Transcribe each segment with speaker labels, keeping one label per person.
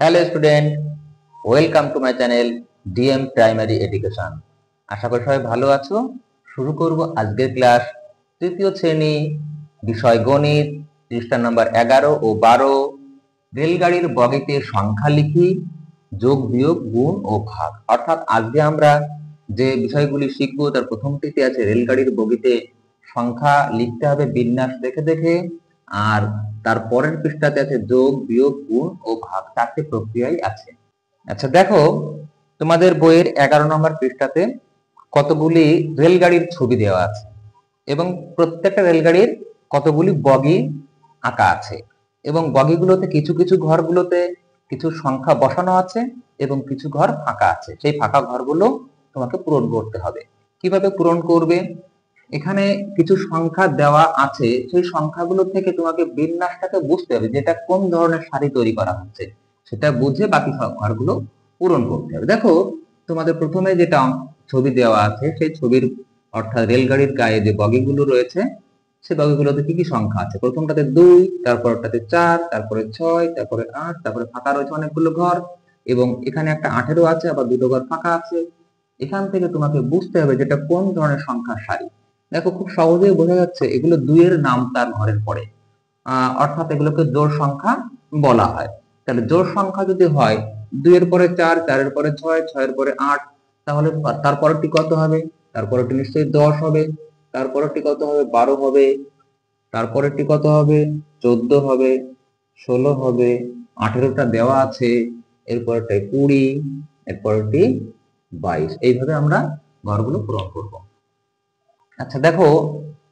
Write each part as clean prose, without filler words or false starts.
Speaker 1: Hello student, welcome to my channel DM primary education. আশা করি সবাই ভালো আছো। শুরু করব আজকের ক্লাস। তৃতীয় শ্রেণী, বিষয় গণিত, পৃষ্ঠা নম্বর 11 ও 12। রেলগাড়ির বগিতে সংখ্যা লিখি, যোগ বিয়োগ গুণ ও ভাগ। অর্থাৎ আজকে আমরা যে বিষয়গুলি শিখবো তার প্রথমটিতে আছে রেলগাড়ির বগিতে সংখ্যা লিখতে হবে বিন্যাস দেখে দেখে, আর তার পরের পৃষ্ঠাতে আছে যোগ বিয়োগ গুণ ও ভাগ। চারটি প্রক্রিয়াই আছে। আচ্ছা দেখো, তোমাদের বইয়ের 11 নম্বর পৃষ্ঠাতে কতগুলি রেলগাড়ির ছবি দেওয়া আছে এবং প্রত্যেকটা রেলগাড়ির কতগুলি বগি আঁকা আছে এবং বগিগুলোতে কিছু কিছু ঘরগুলোতে কিছু সংখ্যা বসানো আছে এবং কিছু ঘর ফাঁকা আছে। সেই ফাঁকা ঘরগুলো তোমাকে পূরণ করতে হবে। কিভাবে পূরণ করবে? এখানে কিছু সংখ্যা দেওয়া আছে, সেই সংখ্যাগুলো থেকে তোমাকে বিন্যাসটাকে বুঝতে হবে, যেটা কোন ধরনের সারি তৈরি করা হচ্ছে সেটা বুঝে বাকি ঘরগুলো পূরণ করতে হবে। দেখো, তোমাদের প্রথমে যেটা ছবি দেওয়া আছে সেই ছবির অর্থাৎ রেলগাড়ির গায়ে যে বগিগুলো রয়েছে সেই বগিগুলোতে কি কি সংখ্যা আছে? প্রথমটাতে 2, তারপরটাতে 4, তারপরে 6, তারপরে 8, তারপরে ফাঁকা রয়েছে অনেকগুলো ঘর এবং এখানে একটা 18 আছে, আবার দুটো ঘর ফাঁকা আছে। এখান থেকে তোমাকে বুঝতে হবে যেটা কোন ধরনের সংখ্যার সারি। দেখো, খুব সহজেই বোঝা যাচ্ছে এগুলো 2 এর নাম তার ঘরের পরে, অর্থাৎ এগুলোকে জোড় সংখ্যা বলা হয়। তাহলে জোড় সংখ্যা যদি হয় 2 এর পরে 4, 4 এর পরে 6, 6 এর পরে 8, তাহলে তারপরেরটি কত হবে? তারপরেরটি নিশ্চয়ই 10 হবে। তারপরেরটি কত হবে? 12 হবে। তারপরেরটি কত হবে? 14 হবে, 16 হবে, 18টা দেওয়া আছে, এরপরটাই 20, এরপরটি 22। এইভাবে আমরা ঘরগুলো পূরণ করব। আচ্ছা দেখো,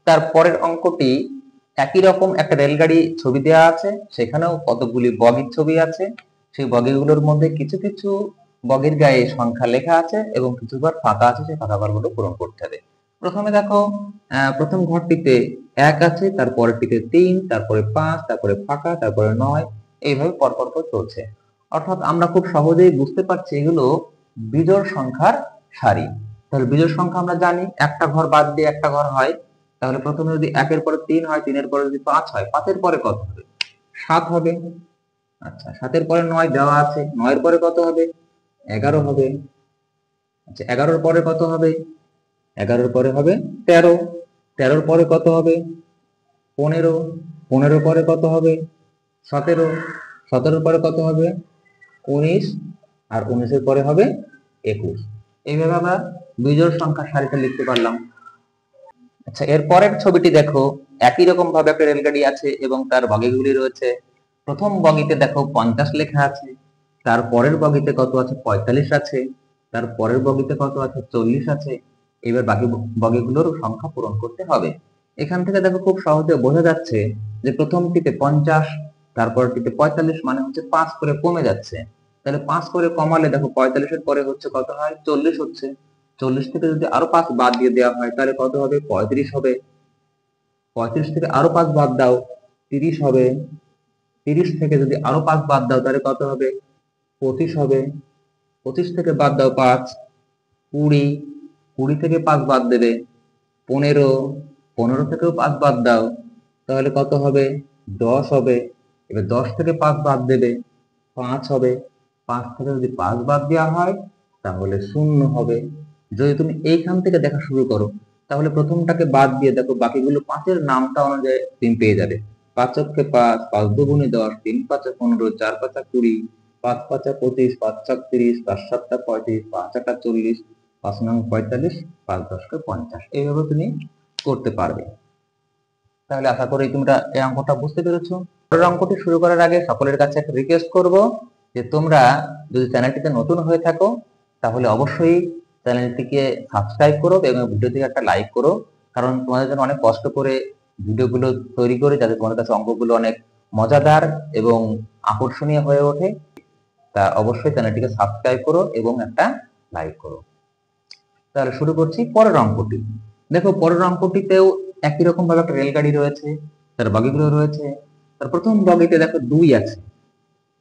Speaker 1: তার পরের অঙ্কটি একই রকম একটা রেলগাড়ি ছবি দেওয়া আছে, সেখানেও কতগুলি বগির ছবি আছে। সেই বগিগুলোর মধ্যে কিছু কিছু বগির গায়ে সংখ্যা লেখা আছে এবং কিছু ঘর ফাঁকা আছে, সেই ফাঁকা ঘরগুলো পূরণ করতে হবে। প্রথমে দেখো, প্রথম ঘরটিতে 1 আছে, তারপরেরটিতে 3, তারপরে 5, তারপরে ফাঁকা, তারপরে 9, এইভাবে পরপর করে চলছে। অর্থাৎ আমরা খুব সহজেই বুঝতে পারছি এগুলো বিজোড় সংখ্যার সারি। তাহলে বিজোড় সংখ্যা আমরা জানি, একটা ঘর বাদ দিয়ে একটা ঘর হয়। তাহলে প্রথমে যদি 1 এর পরে 3 হয়, 3 এর পরে যদি 5 হয়, 5 এর পরে কত হবে? 7 হবে। আচ্ছা, 7 এর পরে 9 দেওয়া আছে, 9 এর পরে কত হবে? 11 হবে। আচ্ছা, 11 এর পরে কত হবে? 11 এর পরে হবে 13, 13 এর পরে কত হবে? 15, 15 এর পরে কত হবে? 17, 17 এর পরে কত হবে? 19, আর 19 এর পরে হবে 21। এইভাবে আমরা বিজোড় সংখ্যার সারিটা লিখতে পারলাম। আচ্ছা, এর পরের ছবিটি দেখো, একই রকম ভাবে একটা রেলগাড়ি আছে এবং তার বগিগুলি রয়েছে। প্রথম বগিতে দেখো 50 লেখা আছে, তার পরের বগিতে কত আছে? 45 আছে, তার পরের বগিতে কত আছে? 40 আছে। এবার বাকি বগিগুলোর সংখ্যা পূরণ করতে হবে। এখান থেকে দেখো খুব সহজে বোঝা যাচ্ছে যে প্রথমটিতে 50, তারপরটিতে 45, মানে হচ্ছে 5 করে কমে যাচ্ছে। তাহলে 5 করে কমালে দেখো 45 এর পরে হচ্ছে কত হয়? 40 হচ্ছে। 40 থেকে যদি আরো 5 বাদ দিয়ে দেওয়া হয় তাহলে কত হবে? 35 হবে। 35 থেকে আরো 5 বাদ দাও, 30 হবে। 30 থেকে যদি আরো 5 বাদ দাও তাহলে কত হবে? 25 হবে। 25 থেকে বাদ দাও 5, 20, 20 থেকে 5 বাদ দেবে 15, 15 থেকেও 5 বাদ দাও তাহলে কত হবে? 10 হবে। এবার 10 থেকে 5 বাদ দেবে 5 হবে। 5 থেকে যদি 5 বাদ দেওয়া হয় তাহলে 0 হবে। যদি তুমি এইখান থেকে দেখা শুরু করো তাহলে প্রথমটাকে বাদ দিয়ে দেখো বাকিগুলো 5 এর নামটা অনুযায়ী তুমি পেয়ে যাবে। 5 অক্ষে 5, 5 দুগুণে 10, 3 5 15, 4 5 20, 5 5 25, 5 6 30, 5 7 35, 5 8 40, 5 9 45, 5 10 50। এইভাবে তুমি করতে পারবে। তাহলে আশা করি তোমরা এই অঙ্কটা বুঝতে পেরেছো। পরের অঙ্কটি শুরু করার আগে সকলের কাছে একটা রিকোয়েস্ট করব যে তোমরা যদি চ্যানেলটিতে নতুন হয়ে থাকো তাহলে অবশ্যই চ্যানেলটিকে সাবস্ক্রাইব করো এবং ভিডিওটিকে একটা লাইক করো, কারণ তোমাদের জন্য অনেক কষ্ট করে ভিডিওগুলো তৈরি করে যাতে তোমাদের কাছে অঙ্কগুলো অনেক মজাদার এবং আকর্ষণীয় হয়ে ওঠে। তা অবশ্যই চ্যানেলটিকে সাবস্ক্রাইব করো এবং একটা লাইক করো। তাহলে শুরু করছি পরের অঙ্কটি। দেখো, পরের অঙ্কটিতেও একই রকম ভাবে একটা রেলগাড়ি রয়েছে, তার বগিগুলো রয়েছে। তার প্রথম বগিতে দেখো 2 আছে,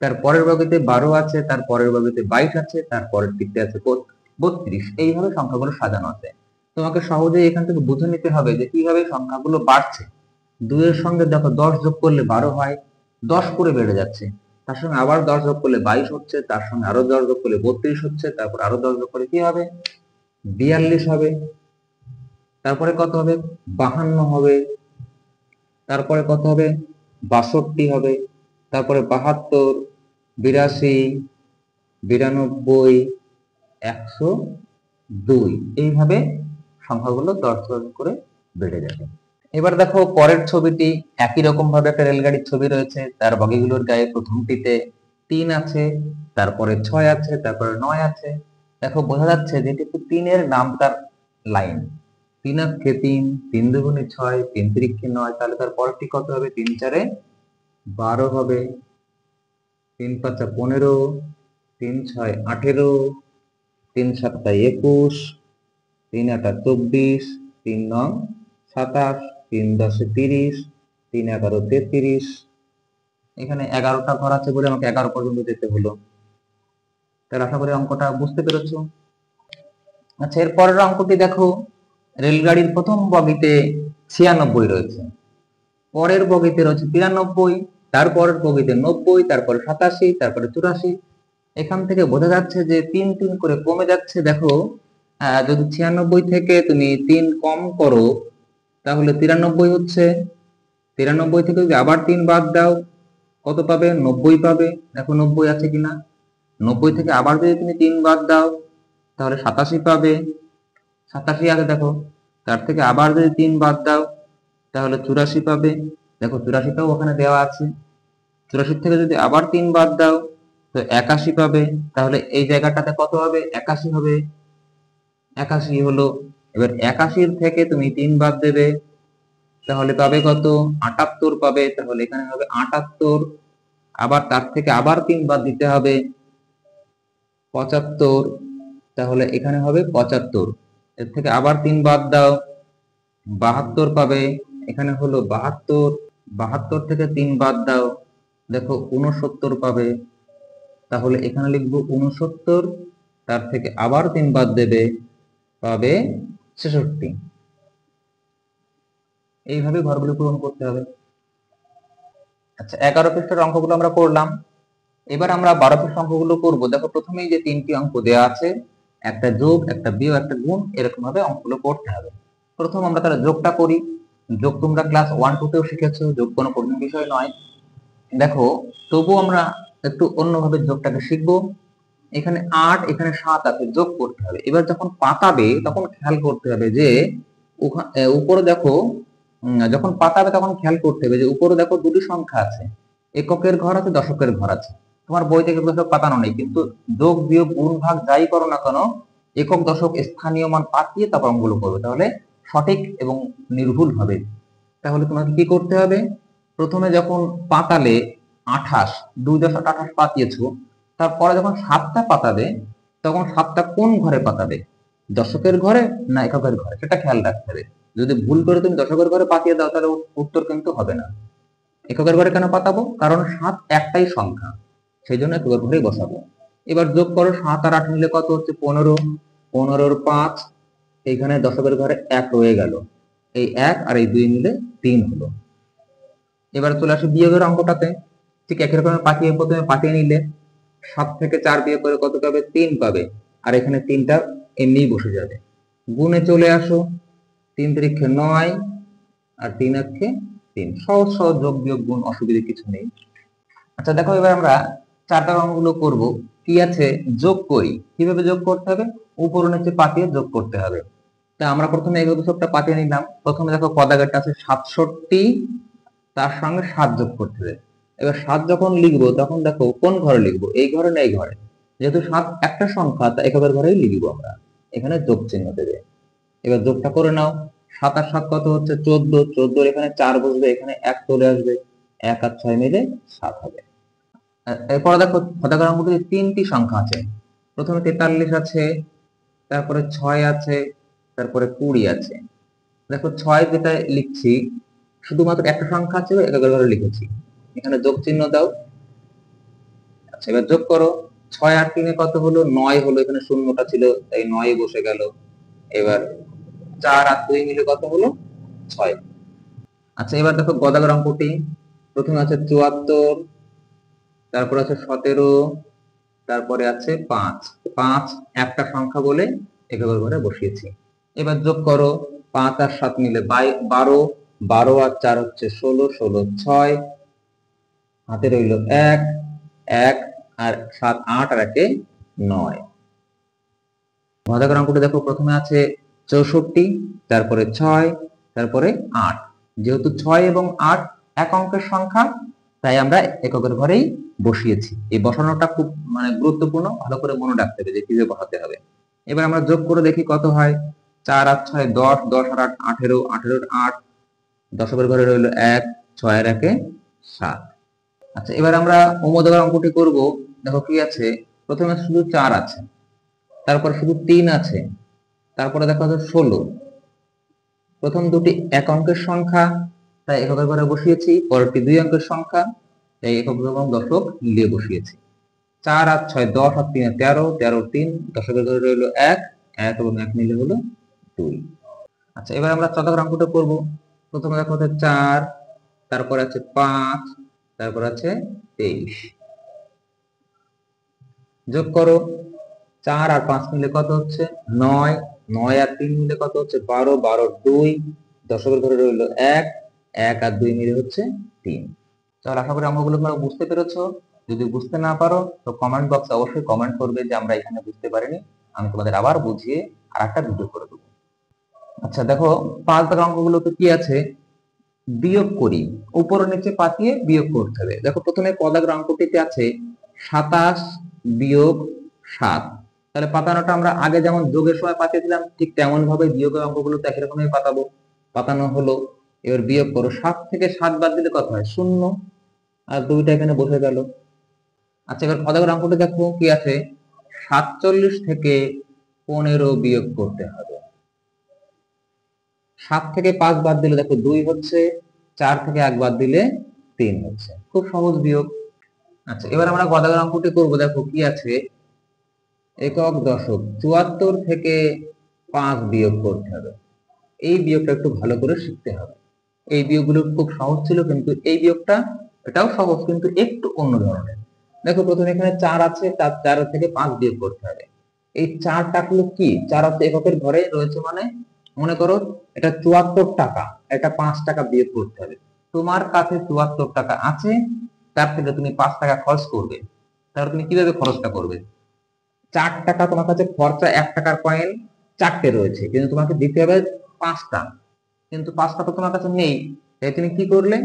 Speaker 1: তার পরের বগিতে 12 আছে, তার পরের বগিতে 22 আছে, তার পরের দিকতে আছে 32। এইভাবে সংখ্যাগুলো সাজানো আছে। তোমাকে সহজেই এখান থেকে বুঝে নিতে হবে যে কিভাবে সংখ্যাগুলো বাড়ছে। 2 এর সঙ্গে দেখো 10 যোগ করলে 12 হয়, 10 করে বেড়ে যাচ্ছে। তার সঙ্গে আবার 10 যোগ করলে 22 হচ্ছে, তার সঙ্গে আরো 10 যোগ করলে 32 হচ্ছে, তারপর আরো 10 যোগ করলে কি হবে? 42 হবে। তারপরে কত হবে? 52 হবে। তারপরে কত হবে? 62 হবে। তারপরে 72, 82, 92, 102, এইভাবে সংখ্যাগুলো 10 করে বেড়ে যাবে। এবার দেখো পরের ছবিটি, একই রকম ভাবে একটা রেলগাড়ির ছবি রয়েছে। তার বগিগুলোর গায়ে প্রথমটিতে 3 আছে, তারপরে 6 আছে, তারপরে 9 আছে। দেখো বোঝা যাচ্ছে যে এটি 3-এর নামতার লাইন। 3 অক্ষে 3, 3 দুগুণে 6, 3 তিরিক্ষে 9, তাহলে তার পরেরটি কত হবে? 3 4-এ 12 হবে, 3 5-এ 15, 3 6-এ 18, 3 7-এ 21, 3 8-এ 24, 3 9 27, 3 10-এ 30, 3 11 33। এখানে 11টা ঘর আছে বলে আমাকে 11 পর্যন্ত যেতে হলো। তাহলে আশা করি অঙ্কটা বুঝতে পেরেছো। আচ্ছা, এর পরের অঙ্কটি দেখো, রেলগাড়ির প্রথম বগিতে 96 রয়েছে, পরের বগিতে রয়েছে 93, তারপরের বগিতে 90, তারপরে 87, তারপরে 84। এখান থেকে বোঝা যাচ্ছে যে 3 3 করে কমে যাচ্ছে। দেখো যদি 96 থেকে তুমি 3 কম করো তাহলে 93 হচ্ছে। 93 থেকে যদি আবার 3 বাদ দাও কত পাবে? 90 পাবে। দেখো 90 আছে কিনা। 90 থেকে আবার যদি তুমি 3 বাদ দাও তাহলে 87 পাবে। 87 আছে দেখো। তার থেকে আবার যদি 3 বাদ দাও তাহলে 84 পাবে। দেখো 84টাও ওখানে দেওয়া আছে। 84 থেকে যদি আবার 3 বাদ দাও তো 81 পাবে। তাহলে এই জায়গাটাতে কত হবে? 81 হবে। 81 হলো। এবার 81 থেকে তুমি 3 বাদ দেবে তাহলে পাবে কত? 78 পাবে। তাহলে এখানে হবে 78। আবার তার থেকে আবার 3 বাদ দিতে হবে, 75। তাহলে এখানে হবে 75। এর থেকে আবার 3 বাদ দাও, 72 পাবে। এখানে হলো 72। 72 থেকে 3 বাদ দাও, দেখো 69 পাবে। তাহলে এখানে লিখবো 69। তার থেকে আবার 3 বাদ দেবে, পাবে 66। এইভাবে ঘরগুলো পূরণ করতে হবে। আচ্ছা, 11 পৃষ্ঠার অঙ্কগুলো আমরা করলাম। এবার আমরা 12 পৃষ্ঠার অঙ্কগুলো করব। দেখো প্রথমেই যে 3টি অঙ্ক দেওয়া আছে, একটা যোগ, একটা বিয়োগ, একটা গুণ, এরকম ভাবে অঙ্কগুলো করতে হবে। প্রথম আমরা তাহলে যোগটা করি। যোগ তোমরা ক্লাস 1 2 তেও শিখেছো, যোগ কোনো কঠিন বিষয় নয়। দেখো তবু আমরা একটু অন্যভাবে যোগটাকে শিখবো। এখানে 8, এখানে 7 আছে, যোগ করতে হবে। এবার যখন পাতাবে তখন খেয়াল করতে হবে যে উপরে দেখো, যখন পাতাবে তখন খেয়াল করতে হবে যে উপরে দেখো দুটি সংখ্যা আছে, এককের ঘর আছে, দশকের ঘর আছে। তোমার বই থেকে এগুলো সব পাতানো নেই, কিন্তু যোগ বিয়োগ গুণ ভাগ যাই করো না কেন একক দশক স্থানীয় মান পাঠিয়ে তারপর অঙ্কগুলো করবে, তাহলে সঠিক এবং নির্ভুল হবে। তাহলে তোমাকে কি করতে হবে? প্রথমে যখন পাতালে 28, 2.28 পাতিয়েছো, তারপরে যখন 7টা পাতাবে তখন 7টা কোন ঘরে পাতাবে? দশকের ঘরে না এককের ঘরে, সেটা খেয়াল রাখতে হবে। যদি ভুল করে তুমি দশকের ঘরে পাতিয়ে দাও তাহলে উত্তর কিন্তু হবে না। এককের ঘরে কেন পাতাবো? কারণ 7 একটাই সংখ্যা, সেই জন্য এককের ঘরেই বসাবো। এবার যোগ করো, 7 আর 8 মিলে কত হচ্ছে? 15। 15-র 5, এইখানে দশকের ঘরে 1 রয়ে গেল, এই 1 আর এই 2 মিলে 3 হলো। এবার চলে আসি বিয়োগের অঙ্কটাতে। ঠিক একই রকম প্রথমে পাঠিয়ে নিলে 7 থেকে 4 বিয়োগ করে কত পাবে? 3 পাবে। আর এখানে 3টা এমনিই বসে যাবে। গুণে চলে আসো, 3 তিরিক্ষে 9 আর 3 অক্ষে 3। সহজ সহজ যোগ বিয়োগ গুণ, অসুবিধা কিছু নেই। আচ্ছা দেখো এবার আমরা 4টা অঙ্কগুলো করব। কি আছে? যোগ করি। কিভাবে যোগ করতে হবে? উপর নিচে পাঠিয়ে যোগ করতে হবে। তা আমরা প্রথমে এগুলো সবটা পাঠিয়ে নিলাম। প্রথমে দেখো পদাঘাটটা আছে 67, তার সঙ্গে 7 যোগ করতে হবে। এবার 7 যখন লিখবো তখন দেখো কোন ঘরে লিখবো, এই ঘরে না এই ঘরে? যেহেতু 7 একটা সংখ্যা তাই এককের ঘরেই লিখবো আমরা, এখানে যোগ চিহ্ন দেবে। এবার যোগটা করে নাও। 7 আর 7 কত হচ্ছে? 14। 14 এখানে 4 বসবে, এখানে 1 চলে আসবে, 1 আর 6 মিলে 7 হবে। এরপরে দেখো পদাঘাটের মধ্যে 3টি সংখ্যা আছে। প্রথমে 43 আছে, তারপরে 6 আছে, তারপরে 20 আছে। দেখো 6 যেটা লিখছি শুধুমাত্র একটা সংখ্যা আছে, এককের ঘরে লিখেছি, এখানে যোগ চিহ্ন দাও। আচ্ছা এবার যোগ করো। 6 আর 3 কত হলো? 9 হলো, এখানে শূন্যটা ছিল তাই 9 বসে গেল। এবার 4 আর 2 মিলে কত হলো? 6। আচ্ছা এবার দেখো গদাগের অঙ্কটি। প্রথমে আছে 74, তারপর আছে 17, তারপরে আছে 5। 5 একটা সংখ্যা বলে এককের ঘরে বসিয়েছি। এবার যোগ করো, 5 আর 7 মিলে 12, 12 আর 4 হচ্ছে 16, 16 6, হাতে রইল 1, 1 আর 7 8 আর 1 9। ভাজাকার অঙ্কটি দেখো, প্রথমে আছে 64, তারপরে 6, তারপরে 8। যেহেতু 6 এবং 8 এক অঙ্কের সংখ্যা, তাই আমরা এককের ঘরেই বসিয়েছি। এই বসানোটা খুব গুরুত্বপূর্ণ, ভালো করে মনে রাখতে হবে যে কিভাবে বসাতে হবে। এবার আমরা যোগ করে দেখি কত হয়। 4 আর 6 10, 10 আর 8 18, 18 8, দশকের ঘরে রইল 1, 6 আর 1 7। আচ্ছা, এবার আমরা ওমোদকের অঙ্কটি করব। দেখো কি আছে, প্রথমে শুধু 4 আছে, তারপরে শুধু 3 আছে, তারপরে দেখো আছে 16। প্রথম দুটি এক অঙ্কের সংখ্যা, তাই এককের ঘরে বসিয়েছি। পরেরটি 2 অঙ্কের সংখ্যা, তাই একক এবং দশক মিলিয়ে বসিয়েছি। 4 আর 6 10 আর 3 13, 13 3, দশকের ঘরে রইল 1, 1 এবং 1 মিলে হলো 2। আচ্ছা, এবার আমরা শতকের অঙ্কটা করব। প্রথমে দেখো হচ্ছে 4, তারপর আছে 5, তারপর আছে 23। যোগ করো, 4 আর 5 মিলে কত হচ্ছে 9, 9 আর 3 মিলে কত হচ্ছে 12, 12 2, দশকের ঘরে রইল 1, 1 আর 2 মিলে হচ্ছে 3। তাহলে আশা করি অঙ্কগুলো তোমরা বুঝতে পেরেছো। যদি বুঝতে না পারো তো কমেন্ট বক্সে অবশ্যই কমেন্ট করবে যে আমরা এখানে বুঝতে পারিনি, আমি তোমাদের আবার বুঝিয়ে আরেকটা ভিডিও করে দেবো। আচ্ছা দেখো, 5 দাগের অঙ্কগুলোতে কি আছে, বিয়োগ করি, উপর নিচে পাঠিয়ে বিয়োগ করতে হবে। দেখো প্রথমে ক দাগের অঙ্কটিতে আছে 27 বিয়োগ 7। তাহলে পাতানোটা আমরা আগে যেমন যোগের সময় পাঠিয়েছিলাম, ঠিক তেমন ভাবে বিয়োগের অঙ্কগুলোতে একই রকমই পাতাবো। পাতানো হলো, এবার বিয়োগ করো। 7 থেকে 7 বাদ দিলে কত হয় 0, আর 2টা এখানে বসে গেল। আচ্ছা, এবার খ দাগের অঙ্কটি দেখো কি আছে, 47 থেকে 15 বিয়োগ করতে হবে। 7 থেকে 5 বাদ দিলে দেখো 2 হচ্ছে, 4 থেকে 1 বাদ দিলে 3 হচ্ছে। খুব সহজ বিয়োগ। আচ্ছা, এবার আমরা গ দাগের অঙ্কটি করবো। দেখো কি আছে, একক দশক 74 থেকে 5 বিয়োগ করতে হবে। এই বিয়োগটা একটু ভালো করে শিখতে হবে। এই বিয়োগগুলো খুব সহজ ছিল, কিন্তু এই বিয়োগটা এটাও সহজ কিন্তু একটু অন্য ধরনের। দেখো প্রথমে এখানে 4 আছে, তার 4 থেকে 5 বিয়োগ করতে হবে। এই 4টা হলো কি, 4 হচ্ছে এককের ঘরে রয়েছে, মানে মনে করো এটা 74 টাকা, এটা 5 টাকা বিয়োগ করতে হবে। তোমার কাছে 74 টাকা আছে, তার থেকে তুমি 5 টাকা খরচ করবে। তাহলে তুমি কিভাবে খরচটা করবে? 4 টাকা তোমার কাছে খরচা, 1 টাকার কয়েন 4টে রয়েছে, কিন্তু তোমাকে দিতে হবে 5টা, কিন্তু 5টা তো তোমার কাছে নেই। তাই তুমি কি করলে,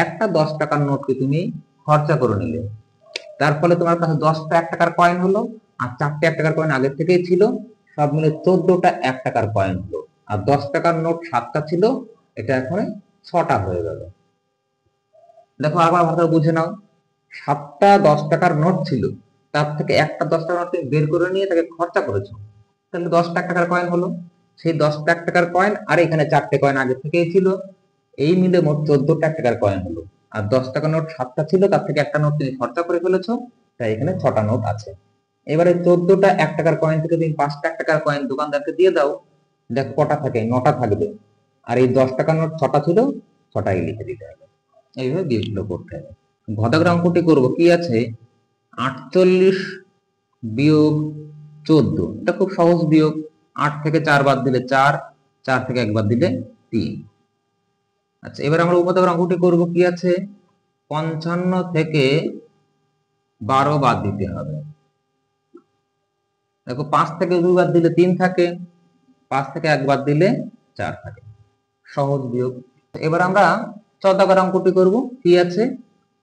Speaker 1: একটা 10 টাকার নোটকে তুমি খরচা করে নিলে। তার ফলে তোমার কাছে 10টা 1 টাকার কয়েন হলো, আর 4টে 1 টাকার কয়েন আগের থেকেই ছিল, সব মিলে 14টা 1 টাকার কয়েন হলো। আর 10 টাকার নোট 7টা ছিল, এটা এখন 6টা হয়ে গেল। দেখো আবার ভালো বুঝে নাও, 7টা 10 টাকার নোট ছিল, তার থেকে একটা 10 টাকার নোট তুমি বের করে নিয়ে তাকে খরচা করেছো, তাহলে 10টা 1 টাকার কয়েন হলো। সেই 10টা 1 টাকার কয়েন আর এখানে 4টে কয়েন আগে থেকেই ছিল, এই মিলে মোট 14টা 1 টাকার কয়েন হলো। আর 10 টাকার নোট 7টা ছিল, তার থেকে একটা নোট তুমি খরচা করে ফেলেছো, তাই এখানে 6টা নোট আছে। এবারে 14টা 1 টাকার কয়েন থেকে তুমি 5টা 1 টাকার কয়েন দোকানদারকে দিয়ে দাও, দেখো কটা থাকে, 9টা থাকবে। আর এই 10 টাকার নোট 6টা ছিল, 6টাই লিখে দিতে হবে। এইভাবে বিয়োগগুলো করতে হবে। ঘ দাগের অঙ্কটি করবো। কি আছে, 48 বিয়োগ 14। এটা খুব সহজ বিয়োগ। 8 থেকে 4 বাদ দিলে 4, 4 থেকে 1 বাদ দিলে 3। আচ্ছা, এবার আমরা উপ দাগের অঙ্কটি করবো। কি আছে, 55 থেকে 12 বাদ দিতে হবে। দেখো 5 থেকে 2 বাদ দিলে 3 থাকে, 5 থেকে 1 বাদ দিলে 4 থাকে। সহজ বিয়োগ। এবার আমরা চ দাগের অঙ্কটি করবো। কি আছে,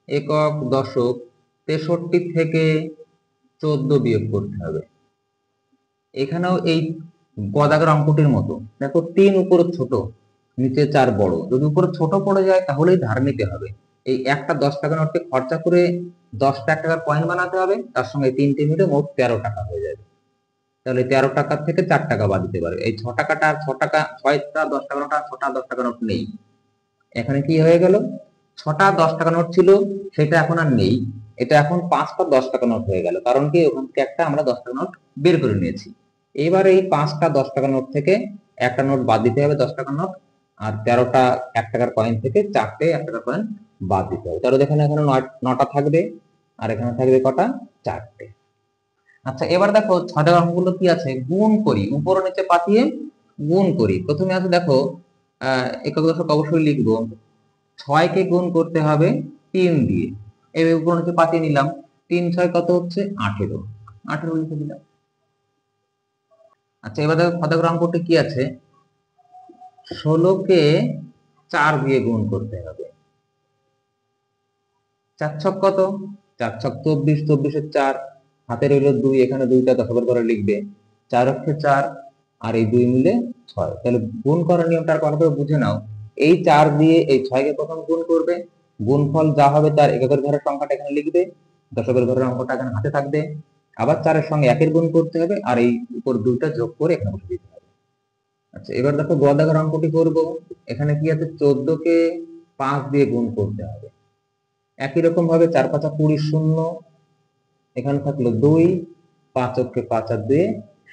Speaker 1: একক দশক 63 থেকে 14 বিয়োগ করতে হবে। এখানেও এই গ দাগের অঙ্কটির মতো। দেখো 3 উপরে ছোট, নিচে 4 বড়। যদি উপরে ছোট পড়ে যায় তাহলেই ধার নিতে হবে। এই একটা 10 টাকা নোটকে খরচা করে 10টা 1 টাকার কয়েন বানাতে হবে, তার সঙ্গে 3টে মিলে মোট 13 টাকা হয়ে যাবে। তাহলে 13 টাকা থেকে 4 টাকা বাদ দিতে পারবে। এই 6 টাকাটা আর 6 টাকা, 6টা 10 টাকা নোট আর 6টা 10 টাকা নোট নেই। এখানে কি হয়ে গেল, 6টা 10 টাকা নোট ছিল, সেটা এখন আর নেই। এটা এখন 5টা 10 টাকা নোট হয়ে গেল, কারণ কি ওখান থেকে একটা আমরা 10 টাকা নোট বের করে নিয়েছি। এবার এই 5টা 10 টাকা নোট থেকে একটা নোট বাদ দিতে হবে, 10 টাকার নোট। আর 13টা 1 টাকার কয়েন থেকে 4টে 1 টাকার কয়েন বাদ দিতে হবে। তাহলে দেখেন এখানে 9টা থাকবে। আর এখানে থাকবে কটা? 4টে। আচ্ছা এবার দেখো 6 দাগের অঙ্কগুলো কি আছে, গুণ করি, উপর নিচে পাঠিয়ে গুণ করি। প্রথমে আছে দেখো একক দশক অবশ্যই লিখবো। 6 কে গুণ করতে হবে 3 দিয়ে, এই উপর নিচে পাঠিয়ে নিলাম। 3 6 কত হচ্ছে? 18, 18 লিখে দিলাম। আচ্ছা এবার দেখো 6 দাগের অঙ্কটি কি আছে, 16 কে 4 দিয়ে গুণ করতে হবে। 4 ছক কত? 4 ছক 24, 24 এর 4, হাতে রইল 2, এখানে 2টা দশকের ঘরে লিখবে। 4 অক্ষে 4 আর এই 2 মিলে 6। তাহলে গুণ করার নিয়মটা ভালো করে বুঝে নাও। এই 4 দিয়ে এই 6 কে প্রথম গুণ করবে, গুণফল যা হবে তার এককের ঘরের সংখ্যাটা এখানে লিখবে, দশকের ঘরের অঙ্কটা এখানে হাতে থাকবে। আবার 4 এর সঙ্গে 1 এর গুণ করতে হবে আর এই উপর 2টা যোগ করে এখানে বসে দিতে হবে। আচ্ছা এবার দেখো গ দাগের অঙ্কটি করব। এখানে কি আছে, 14 কে 5 দিয়ে গুণ করতে হবে। একই রকম ভাবে 4 5 20 শূন্য, এখানে থাকলো 2, 5 অক্ষে 5 আর 2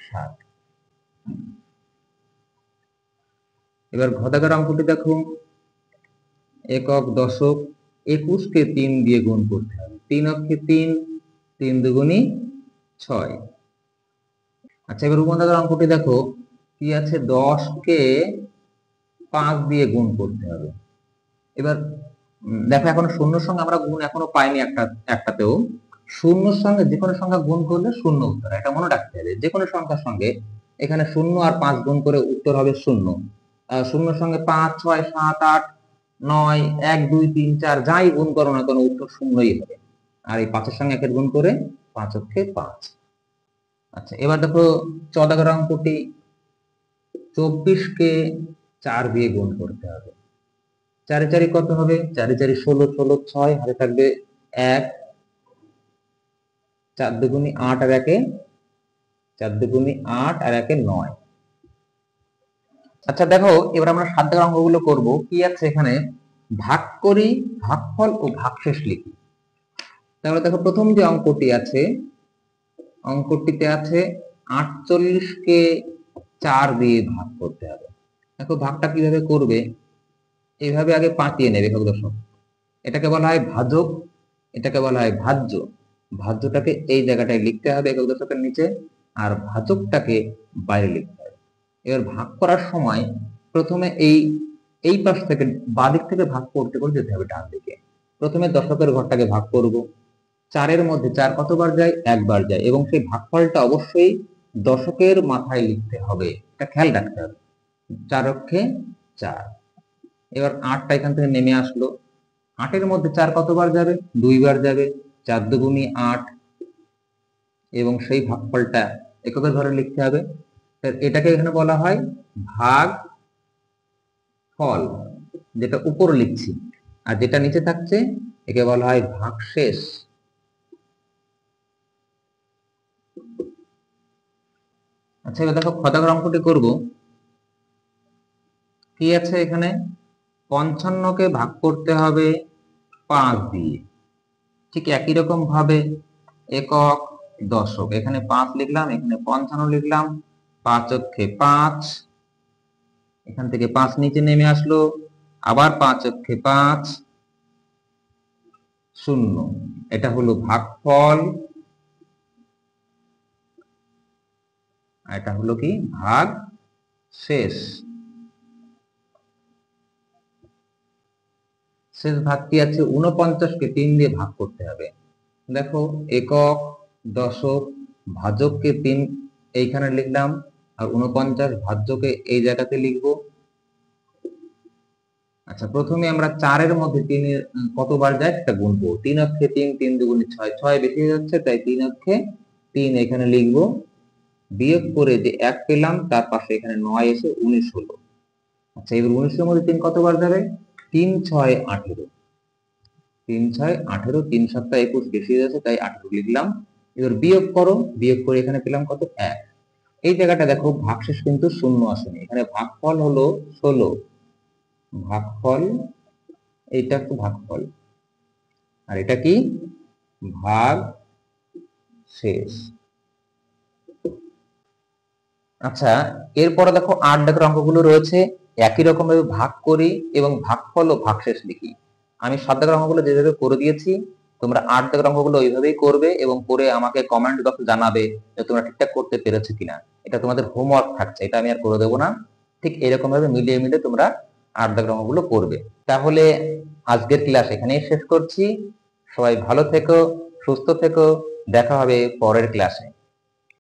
Speaker 1: 7। এবার ঘ দাগের অঙ্কটি দেখো, একক দশক 21 কে 3 দিয়ে গুণ করতে হবে। 3 অক্ষে 3, 3 দুগুণী 6। আচ্ছা এবার উম দাগের অঙ্কটি দেখো কি আছে, 10 কে 5 দিয়ে গুণ করতে হবে। এবার দেখো এখন শূন্যর সঙ্গে আমরা গুণ এখনো পাইনি একটাতেও। শূন্যর সঙ্গে যে কোনো সংখ্যা গুণ করলে শূন্য উত্তর, এটা মনে রাখতে হবে। যে কোনো সংখ্যার সঙ্গে এখানে 0 আর 5 গুণ করে উত্তর হবে 0। শূন্যর সঙ্গে 5 6 7 8 9 1 2 3 4 যাই গুণ করো না কেন উত্তর 0ই হবে। আর এই 5 এর সঙ্গে 1 এর গুণ করে 5 অক্ষে 5। আচ্ছা এবার দেখো 14 দাগের অঙ্কটি, 24 কে 4 দিয়ে গুণ করতে হবে। 4 4 কত হবে? 4 4 16, 16 6, হাতে থাকবে 1, 4 দুগুণী 8 আর 1 4 দুগুণী 8 আর 1 9। আচ্ছা দেখো এবার আমরা 7 দাগের অঙ্কগুলো করব। কি আছে এখানে, ভাগ করি, ভাগফল ও ভাগশেষ লিখি। তাহলে দেখো প্রথম যে অঙ্কটি আছে, অঙ্কটিতে আছে 48 কে 4 দিয়ে ভাগ করতে হবে। দেখো ভাগটা কিভাবে করবে, এইভাবে আগে পাঠিয়ে নেবে একক দশক। এটাকে বলা হয় ভাজক, এটাকে বলা হয় ভাজ্য। ভাজ্যটাকে এই জায়গাটায় লিখতে হবে একক দশকের নিচে, আর ভাজকটাকে বাইরে লিখতে হবে। এবার ভাগ করার সময় প্রথমে এই পাশ থেকে বাদিক থেকে ভাগ করতে করে যেতে হবে ডান দিকে। প্রথমে দশকের ঘরটাকে ভাগ করব। 4 এর মধ্যে 4 কতবার যায়? একবার যায়, এবং সেই ভাগফলটা অবশ্যই দশকের মাথায় লিখতে হবে, এটা খেয়াল রাখতে হবে। 4 অক্ষে 4। এবার 8টা এখান থেকে নেমে আসলো। 8 এর মধ্যে 4 কতবার যাবে? 2 বার যাবে। 4 দুগুণী 8, এবং সেই ভাগফলটা এককের ঘরে লিখতে হবে। এটাকে এখানে বলা হয় ভাগ ফল, যেটা উপর লিখছি, আর যেটা নিচে থাকছে একে বলা হয় ভাগশেষ। আচ্ছা এবার দেখো খ দাগের অঙ্কটি করব। কি আছে এখানে, 55 কে ভাগ করতে হবে 5 দিয়ে। ঠিক একই রকম ভাবে একক দশক, এখানে 5 লিখলাম, এখানে 55 লিখলাম। 5 অক্ষে 5, এখান থেকে 5 নিচে নেমে আসলো, আবার 5 অক্ষে 5 0। এটা হলো ভাগফল, এটা হলো কি ভাগ শেষ। শেষ ভাগ কি আছে, 49 কে 3 দিয়ে ভাগ করতে হবে। দেখো একক দশক ভাজককে 3 এইখানে লিখলাম, আর 49 ভাজ্যকে এই জায়গাতে লিখবো। আচ্ছা প্রথমে আমরা 4 এর মধ্যে 3 এর কতবার যায় সেটা গুনবো। 3 অক্ষে 3, 3 দুগুণী 6, 6 বেশি হয়ে যাচ্ছে, তাই 3 অক্ষে 3 এখানে লিখবো। বিয়োগ করে যে 1 পেলাম তার পাশে এখানে 9 এসে 19 হলো। আচ্ছা এবার 19 এর মধ্যে 3 কতবার যাবে? 3 6 18, 3 6 18, 3 7 21 বেশি হয়ে যাচ্ছে, তাই 18 লিখলাম। এবার বিয়োগ করো, বিয়োগ করে এখানে পেলাম কত? 1। এই জায়গাটা দেখো ভাগশেষ কিন্তু শূন্য আসেনি, এখানে ভাগফল হলো 16। ভাগফল, এইটা একটু ভাগফল, আর এটা কি ভাগ শেষ। আচ্ছা এরপরে দেখো 8 দাগের অঙ্কগুলো রয়েছে। একই রকম ভাবে ভাগ করি এবং ভাগফল ও ভাগশেষ লিখি। আমি 7 দাগের অঙ্কগুলো যেভাবে করে দিয়েছি তোমরা 8 দাগের অঙ্কগুলো ওইভাবেই করবে এবং করে আমাকে কমেন্ট বক্সে জানাবে যে তোমরা ঠিকঠাক করতে পেরেছো কিনা। এটা তোমাদের হোমওয়ার্ক থাকছে, এটা আমি আর করে দেবো না। ঠিক এরকম ভাবে মিলিয়ে মিলিয়ে তোমরা 8 দাগের অঙ্কগুলো করবে। তাহলে আজকের ক্লাস এখানেই শেষ করছি। সবাই ভালো থেকো, সুস্থ থেকো, দেখা হবে পরের ক্লাসে।